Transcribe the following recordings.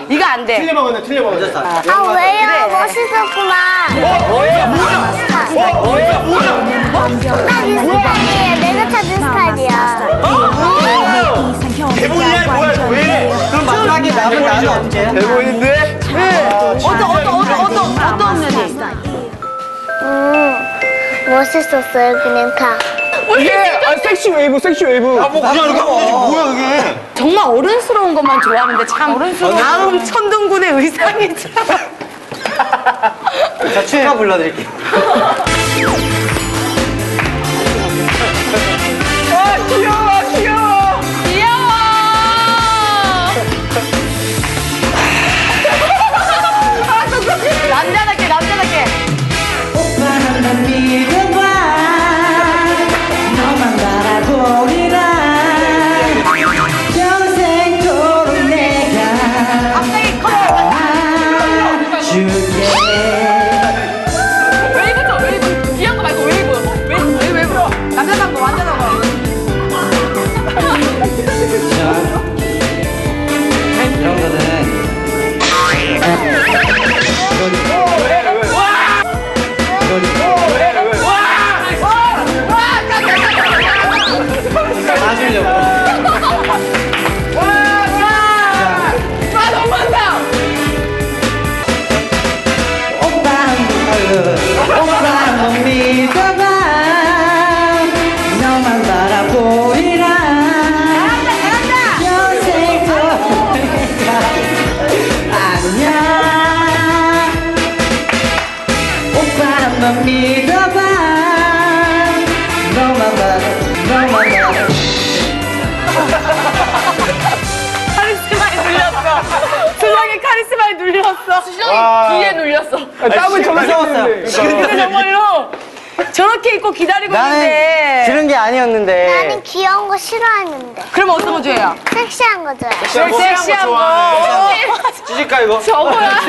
이거 안 돼. 틀려 먹었네. 왜요? 멋있었구만. 뭐야? 나 이 스타일이야. 내가 찾은 스타일이야. 대본이야 뭐야 이거 왜 이래? 그럼 마지막에 남은 나는 언제? 대본인데? 어떤 면이? 멋있었어요. 그냥 다. 이게 섹시 웨이브. 뭐 그냥 이렇게 하면 되지 뭐야 이게? 정말 어른스러운 것만 좋아하는데 참 다음 천둥군의 의상이 참. 자, 축하 불러드릴게요. 귀여워. 남자답게. 오빠는 날 믿어봐. 너만 바라보리라. 평생토록 내가 갑자기 줄게. 웨이브. 귀여운 거 말고 웨이브. 남자답고 완전하고. 이런 거는 오빠는 믿어봐. 너만 바라보리라. 평생토록 내가 아니야. 오빠만 믿어봐. 너만 바라. 카리스마에 눌렸어. 수정이 카리스마에 눌렸어. 수정이 귀에 눌렸어. 땀을 정말 무서웠어요. 근데 정말로 저렇게 입고 기다리고 나는 있는데. 들은 게 아니었는데. 나는 귀여운 거 싫어하는데. 그럼 어떤 거 좋아해요? 섹시한 거 좋아해. 섹시한 거. 찢을까 이거? 저거야?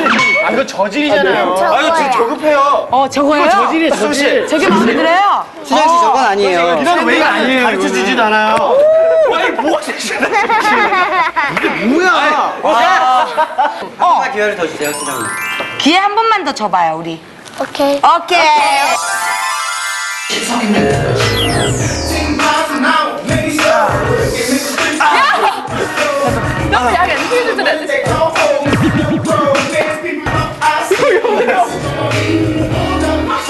아 이거 저질이잖아요. 저거야. 아 이거 지금 저급해요. 저거예요? 저질이에요 저질. 저게 마음에 들어요? 수정 씨 저건 아니에요. 이건 왜 아니에요? 가르쳐 주지도 않아요. 아니 뭐가 섹시하다. 이게 뭐야? 한 기회를 더 주세요, 수정님. 기회 한 번만 더 줘봐요, 우리. 오케이. 오케이. 너무 약간 힘을 줘야 돼.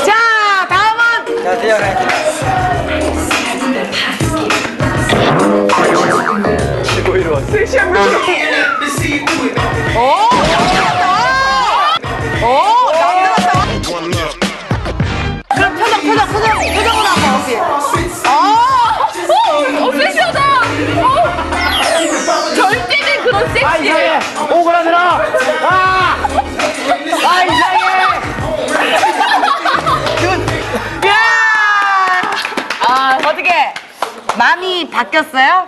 자, 다음은 자, 들어가요. 섹시한 거. 남자다. 그럼 표정으로 한번 어필. 섹시하다. 절대는 그런 섹시해. 오그라들어. 이상해. 어떻게 마음이 바뀌었어요?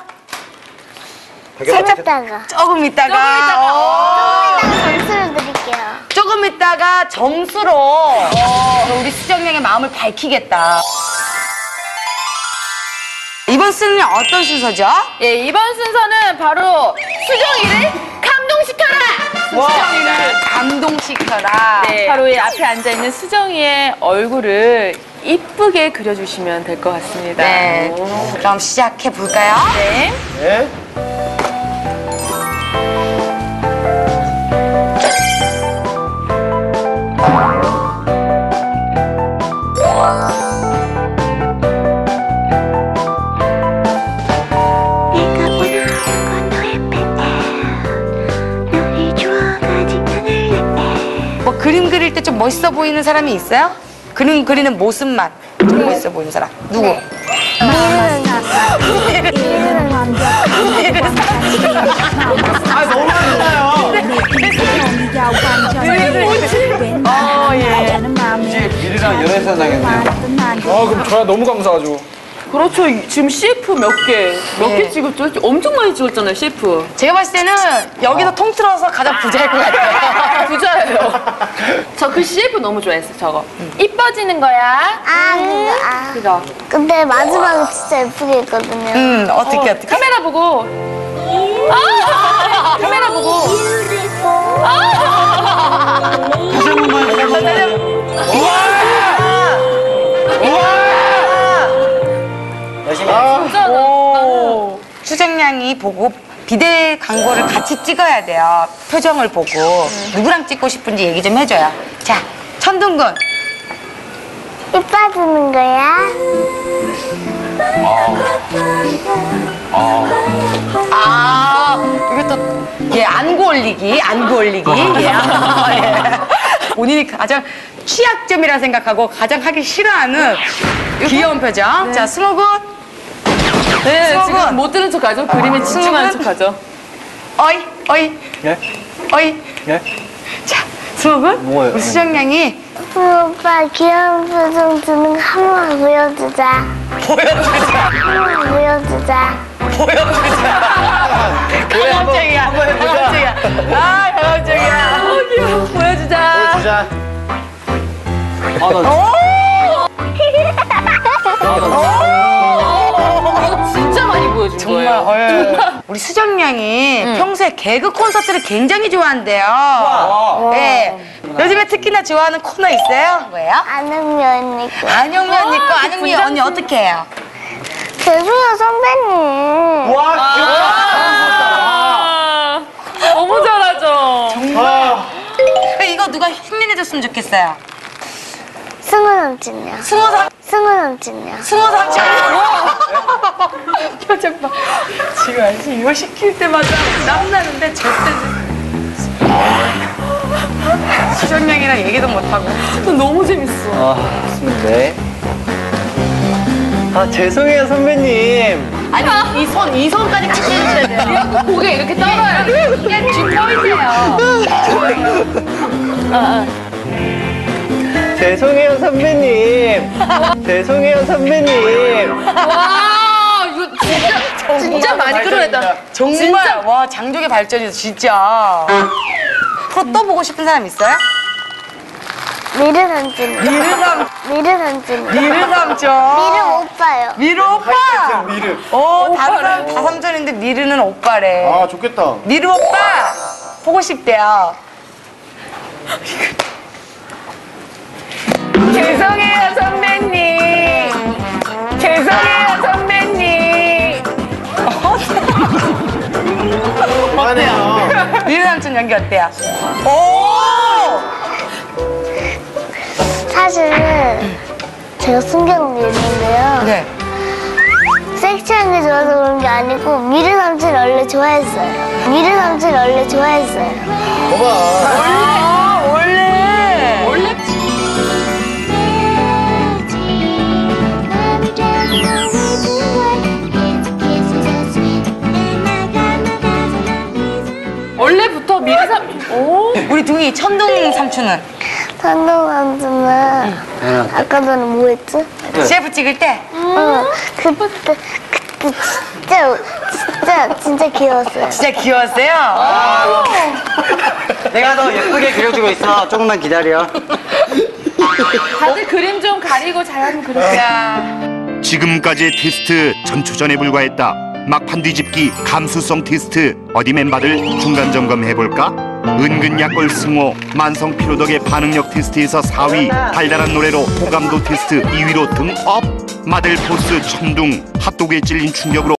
살짝다가. 조금 있다가. 점수를 드릴게요. 조금 있다가 점수로 우리 수정 양의 마음을 밝히겠다. 이번 순서는 어떤 순서죠? 예, 이번 순서는 바로 수정이를 감동시켜라! 수정이를 감동시켜라. 네, 바로 이 앞에 앉아있는 수정이의 얼굴을 이쁘게 그려주시면 될 것 같습니다. 네. 그럼 시작해 볼까요? 네. 네. 뭐 그림 그릴 때 좀 멋있어 보이는 사람이 있어요? 그림 그리는 모습만 좀 멋있어 보이는 사람 누구? 너무 많아요. 예. 이제 미리랑 연애사 나겠네요. 그럼 저야 너무 감사하죠. 그렇죠. 지금 CF 몇 개 찍었죠? 엄청 많이 찍었잖아요, CF. 제가 봤을 때는 여기서 통틀어서 가장 부자일 것 같아요. 부자예요. 저 그 CF 너무 좋아했어, 저거. 이뻐지는 거야. 그거. 근데 마지막에 진짜 예쁘게 했거든요. 어떻게 카메라 보고. 카메라 보고. 다시 한 번만 열심히. 진짜 오. 수정량이 보고 비대 광고를 같이 찍어야 돼요. 표정을 보고 누구랑 찍고 싶은지 얘기 좀 해줘요. 자, 천둥군. 이뻐지는 거야? 이것도 예 안구 올리기, 안구 올리기. 예. 예. 본인이 가장 취약점이라 생각하고 가장 하기 싫어하는 귀여운 표정. 자, 승호군. 네, 수업은- 지금 못 들은 척하죠. 그림에 집중하는 수업은- 척하죠. 어이, 어이, 예? 어이. 예? 자, 승호군. 뭐예요? 우리 수정량이 오빠 귀여운 표정 드는 거 한 번 보여주자. 보여주자. 한 번 보여주자. 가감적이야. 가감적이야. 아, 가감적이야. 귀여워. 보여주자. 보자. 이거 진짜 많이 보여준 정말 거예요. 우리 수정량이 평소에 개그 콘서트를 굉장히 좋아한대요. 네. 요즘에 특히나 좋아하는 코너 있어요? 뭐예요? 아는 면이 고 안영미 언니 거. 아, 안영미 언니 어떻게 해요? 죄송해요 선배님. 와, 귀엽다. 아, 너무 잘하죠. 이거 누가 흉내내줬으면 좋겠어요. 승우 남친이요. 승우 남친이요. 승호 삼촌. 표정 봐. 지금 알지? 이거 시킬 때마다 땀나는데 절대. 수정량이랑 얘기도 못하고. 너무 재밌어. 네. 아, 죄송해요, 선배님. 아니, 이 손까지 같이 해주셔야 돼요. 고개 이렇게 떨어야 돼. 이게 쥐 포인트예요. 죄송해요, 선배님. 죄송해요, 선배님. 와, 이거 진짜 많이 끌어냈다. 정말, 와, 장족의 발전이 진짜. 프로 또 보고 싶은 사람 있어요? 미르 남친이요. 미르 남친이요. 미르 삼촌. 미르 오빠요. 미르 오빠. 미르. 오, 다 삼촌인데 미르는 오빠래. 아, 좋겠다. 미르 오빠 보고 싶대요. 죄송해요 선배님. 죄송해요 선배님. 그만해요. 미르 삼촌 연기 어때요? 오. 사실 제가 숨겨놓은 게 있는데요. 네. 섹시한 게 좋아서 그런 게 아니고 미르 남친 원래 좋아했어요. 미르 남친 원래 좋아했어요. 봐봐. 아, 원래. 원래부터 미리 오. 우리 둥이 천둥 삼촌은 선동 남친은 아까 전에 뭐 했지? CF 찍을 때 그때 진짜 귀여웠어요. 진짜 귀여웠어요. 내가 더 예쁘게 그려주고 있어. 조금만 기다려. 다들 그림 좀 가리고 잘하면 그러세요. 자, 지금까지의 테스트 전초전에 불과했다. 막판 뒤집기 감수성 테스트 어디 멤버들 중간 점검해볼까? 은근 약골 승호 만성 피로덕의 반응력 테스트에서 4위, 달달한 노래로 호감도 테스트 2위로 등업. 마들 포스 천둥 핫도그에 찔린 충격으로